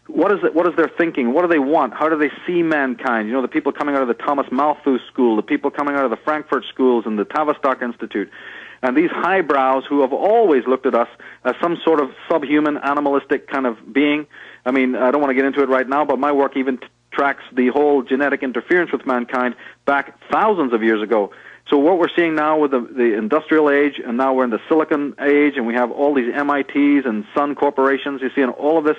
What is it? What is their thinking? What do they want? How do they see mankind? You know, the people coming out of the Thomas Malthus School, the people coming out of the Frankfurt schools and the Tavistock Institute, and these highbrows who have always looked at us as some sort of subhuman, animalistic kind of being. I mean, I don't want to get into it right now, but my work even tracks the whole genetic interference with mankind back thousands of years ago. So what we're seeing now with the industrial age, and now we're in the silicon age, and we have all these MITs and Sun corporations, you see, in all of this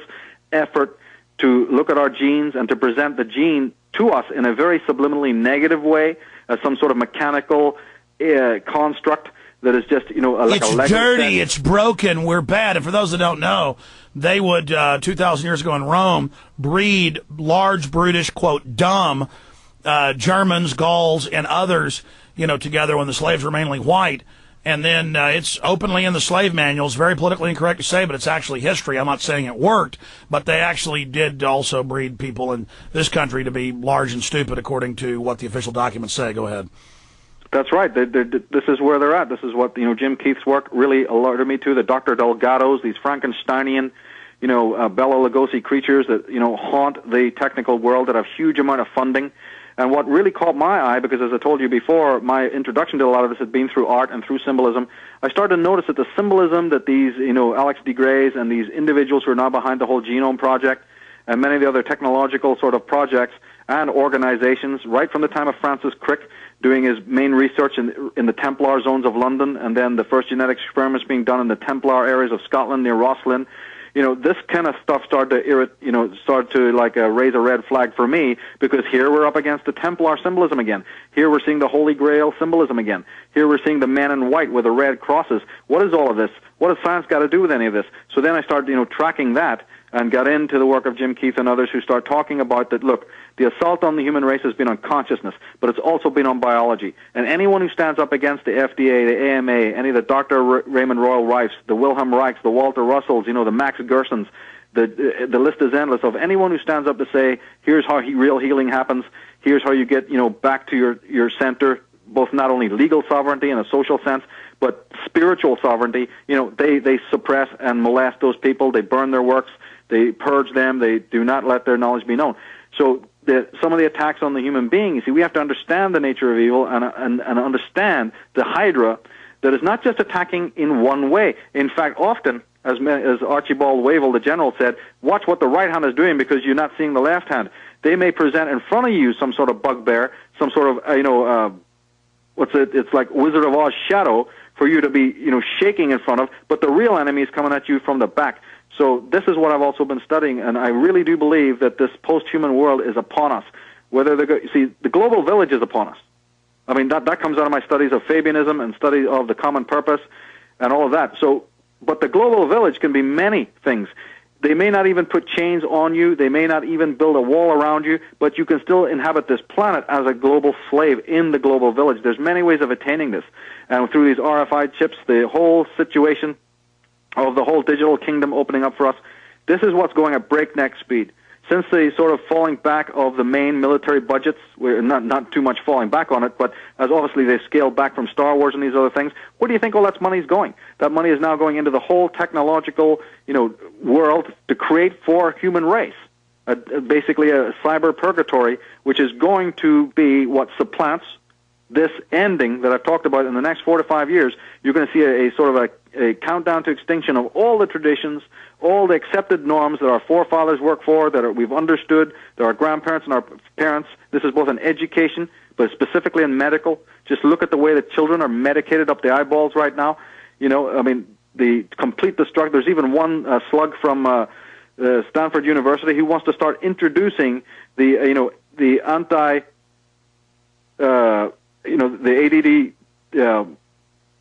effort to look at our genes and to present the gene to us in a very subliminally negative way, as some sort of mechanical construct that is just, you know, like it's a Lego dirty, set. it's broken, we're bad. And for those that don't know, they would, 2,000 years ago in Rome, breed large, brutish, quote, dumb Germans, Gauls, and others, you know, together when the slaves were mainly white. And then it's openly in the slave manuals, very politically incorrect to say, but it's actually history. I'm not saying it worked, but they actually did also breed people in this country to be large and stupid, according to what the official documents say. Go ahead. That's right. This is where they're at. This is what, you know, Jim Keith's work really alerted me to. The Dr. Delgados, these Frankensteinian, you know, Bela Lugosi creatures that, you know, haunt the technical world, that have huge amount of funding. And what really caught my eye, because as I told you before, my introduction to a lot of this had been through art and through symbolism, I started to notice that the symbolism that these, you know, Alex de Greys and these individuals who are now behind the whole genome project and many of the other technological sort of projects and organizations, right from the time of Francis Crick doing his main research in the Templar zones of London, and then the first genetic experiments being done in the Templar areas of Scotland near Rosslyn. You know, this kind of stuff started to like raise a red flag for me, because here we're up against the Templar symbolism again. Here we're seeing the Holy Grail symbolism again. Here we're seeing the men in white with the red crosses. What is all of this? What has science got to do with any of this? So then I started, you know, tracking that, and got into the work of Jim Keith and others who start talking about that, look, the assault on the human race has been on consciousness, but it's also been on biology. And anyone who stands up against the FDA, the AMA, any of the Dr. Raymond Royal Reifs, the Wilhelm Reichs, the Walter Russells, you know, the Max Gersons, the list is endless of anyone who stands up to say, here's how real healing happens, here's how you get, you know, back to your center, both not only legal sovereignty in a social sense, but spiritual sovereignty. You know, they suppress and molest those people, they burn their works, they purge them, they do not let their knowledge be known. So some of the attacks on the human being, you see, we have to understand the nature of evil and understand the Hydra that is not just attacking in one way. In fact, often, as Archibald Wavell, the general, said, watch what the right hand is doing because you're not seeing the left hand. They may present in front of you some sort of bugbear, some sort of, it's like Wizard of Oz shadow for you to be, you know, shaking in front of, but the real enemy is coming at you from the back. So this is what I've also been studying, and I really do believe that this post-human world is upon us. See, the global village is upon us. I mean, that comes out of my studies of Fabianism and study of the common purpose and all of that. So, but the global village can be many things. They may not even put chains on you. They may not even build a wall around you, but you can still inhabit this planet as a global slave in the global village. There's many ways of attaining this. And through these RFID chips, the whole situation of the whole digital kingdom opening up for us, this is what's going at breakneck speed. Since the sort of falling back of the main military budgets, we're not too much falling back on it, but as obviously they scaled back from Star Wars and these other things, where do you think all that money is going? That money is now going into the whole technological, you know, world to create for human race, basically a cyber purgatory, which is going to be what supplants this ending that I've talked about in the next 4 to 5 years. You're going to see a sort of a countdown to extinction of all the traditions, all the accepted norms that our forefathers worked for, we've understood, that our grandparents and our parents. This is both in education, but specifically in medical. Just look at the way that children are medicated up the eyeballs right now. You know, I mean, the complete destruction. There's even one slug from Stanford University who wants to start introducing the anti, the ADD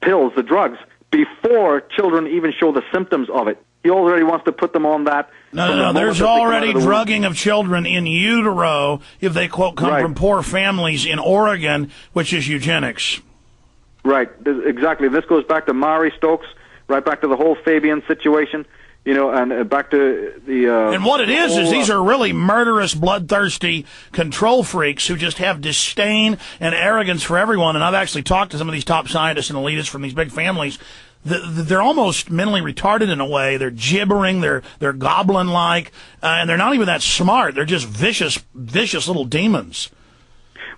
pills, the drugs, before children even show the symptoms of it. He already wants to put them on that. No, there's already drugging of children in utero if they, quote, come from poor families in Oregon, which is eugenics. Right, exactly. This goes back to Maury Stokes, right back to the whole Fabian situation, you know, and back to the... and what it is these are really murderous, bloodthirsty control freaks who just have disdain and arrogance for everyone. And I've actually talked to some of these top scientists and elitists from these big families. they're almost mentally retarded in a way. They're gibbering, they're goblin-like, and they're not even that smart. They're just vicious little demons.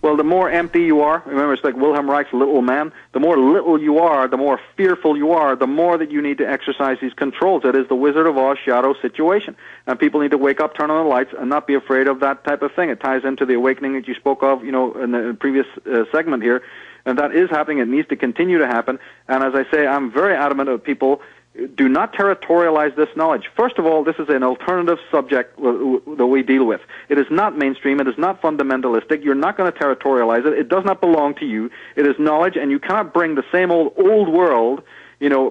Well, the more empty you are, remember it's like Wilhelm Reich's little man, the more little you are, the more fearful you are, the more that you need to exercise these controls. It is the Wizard of Oz shadow situation. And people need to wake up, turn on the lights, and not be afraid of that type of thing. It ties into the awakening that you spoke of, in the previous segment here. And that is happening. It needs to continue to happen. And as I say, I'm very adamant of people, do not territorialize this knowledge. First of all, this is an alternative subject that we deal with. It is not mainstream. It is not fundamentalistic. You're not going to territorialize it. It does not belong to you. It is knowledge, and you cannot bring the same old world,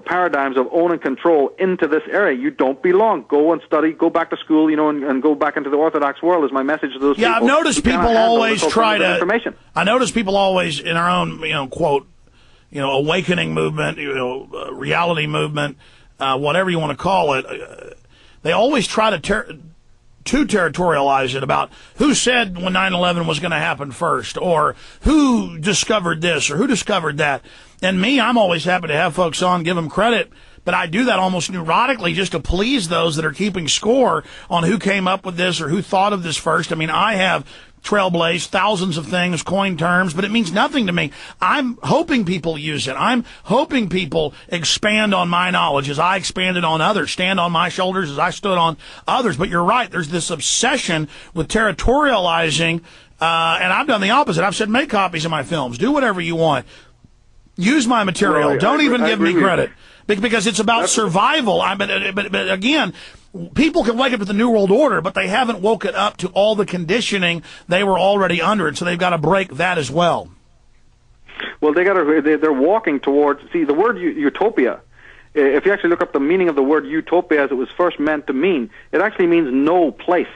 paradigms of own and control into this area. You don't belong. Go and study. Go back to school, and go back into the Orthodox world is my message to those people. Yeah, I've noticed people always try to... I notice people always, in our own, quote, awakening movement, reality movement, whatever you want to call it, they always try to territorialize it about who said when 9/11 was going to happen first, or who discovered this, or who discovered that. And me, I'm always happy to have folks on, give them credit, but I do that almost neurotically just to please those that are keeping score on who came up with this or who thought of this first. I mean, I have trailblazed thousands of things, coined terms, but it means nothing to me. I'm hoping people use it. I'm hoping people expand on my knowledge as I expanded on others, stand on my shoulders as I stood on others. But you're right. There's this obsession with territorializing, and I've done the opposite. I've said, make copies of my films. Do whatever you want. Use my material. Well, Don't even give me credit. Because it's about survival. But again, people can wake up to the New World Order, but they haven't woken up to all the conditioning they were already under, and so they've got to break that as well. Well, they're walking towards, the word utopia, if you actually look up the meaning of the word utopia as it was first meant to mean, it actually means no place.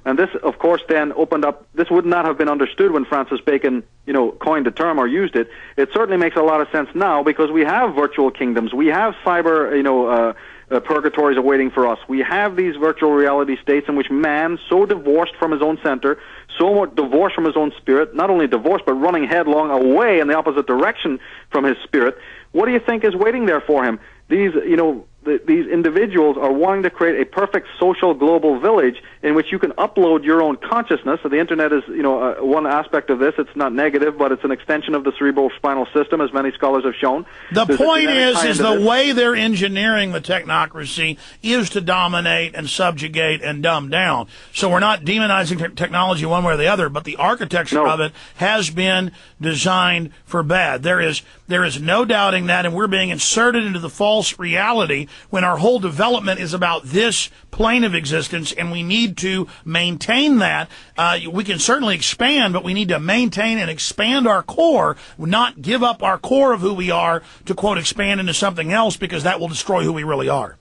And this, of course, then opened up, this would not have been understood when Francis Bacon, coined the term or used it. It certainly makes a lot of sense now because we have virtual kingdoms. We have cyber, purgatories awaiting for us. We have these virtual reality states in which man, so divorced from his own center, so much divorced from his own spirit, not only divorced, but running headlong away in the opposite direction from his spirit. What do you think is waiting there for him? These, these individuals are wanting to create a perfect social global village in which you can upload your own consciousness. So the internet is, one aspect of this. It's not negative, but it's an extension of the cerebrospinal system, as many scholars have shown. The point is the way they're engineering the technocracy is to dominate and subjugate and dumb down. So we're not demonizing technology one way or the other, but the architecture of it has been designed for bad. There is no doubting that, and we're being inserted into the false reality when our whole development is about this plane of existence, and we need to maintain that. We can certainly expand, but we need to maintain and expand our core, not give up our core of who we are to, quote, expand into something else, because that will destroy who we really are.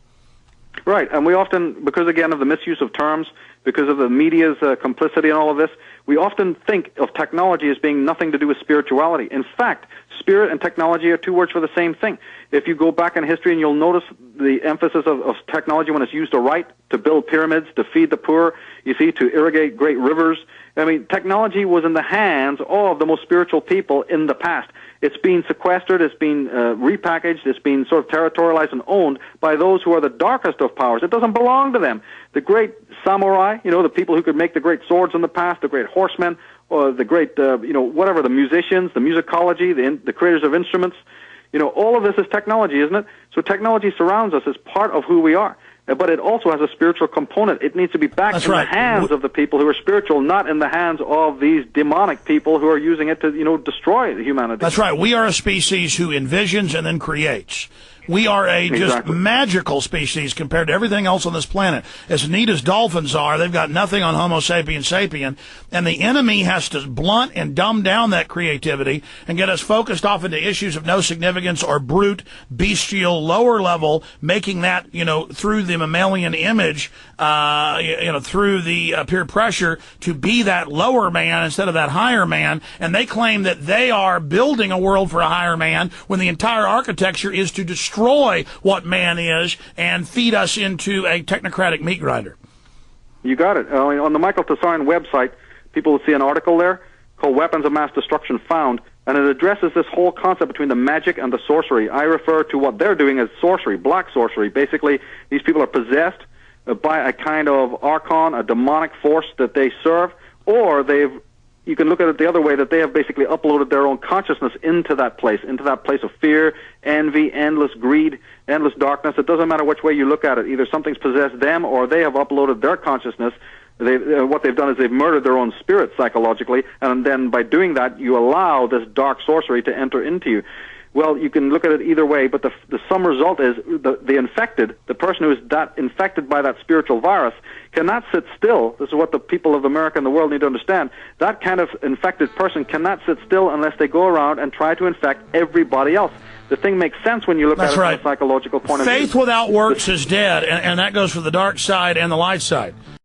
Right, and we often, because again of the misuse of terms, because of the media's complicity in all of this, we often think of technology as being nothing to do with spirituality. In fact, spirit and technology are two words for the same thing. If you go back in history and you'll notice the emphasis of technology when it's used to write, to build pyramids, to feed the poor, to irrigate great rivers. I mean, technology was in the hands of the most spiritual people in the past. It's been sequestered, it's been repackaged, it's been sort of territorialized and owned by those who are the darkest of powers. It doesn't belong to them. The great samurai, the people who could make the great swords in the past, the great horsemen, or the great, whatever, the musicians, the musicology, the creators of instruments, all of this is technology, isn't it? So technology surrounds us as part of who we are. But it also has a spiritual component. It needs to be back in the hands of the people who are spiritual, not in the hands of these demonic people who are using it to, destroy humanity. That's right. We are a species who envisions and then creates. We are a just magical species compared to everything else on this planet. As neat as dolphins are, they've got nothing on Homo sapien sapien. And the enemy has to blunt and dumb down that creativity and get us focused off into issues of no significance or brute, bestial, lower level, making that, through the mammalian image, through the peer pressure to be that lower man instead of that higher man. And they claim that they are building a world for a higher man when the entire architecture is to destroy what man is and feed us into a technocratic meat grinder. You got it. On the Michael Tsarion website, people will see an article there called Weapons of Mass Destruction Found. And it addresses this whole concept between the magic and the sorcery. I refer to what they're doing as sorcery, black sorcery. Basically, these people are possessed by a kind of archon, a demonic force that they serve, or you can look at it the other way, that they have basically uploaded their own consciousness into that place of fear, envy, endless greed, endless darkness. It doesn't matter which way you look at it. Either something's possessed them or they have uploaded their consciousness. What they've done is they've murdered their own spirit psychologically, and then by doing that, you allow this dark sorcery to enter into you. Well, you can look at it either way, but the sum result is the infected, the person who is that infected by that spiritual virus, cannot sit still. This is what the people of America and the world need to understand. That kind of infected person cannot sit still unless they go around and try to infect everybody else. The thing makes sense when you look at it from a psychological point of view. Faith without works is dead, and that goes for the dark side and the light side.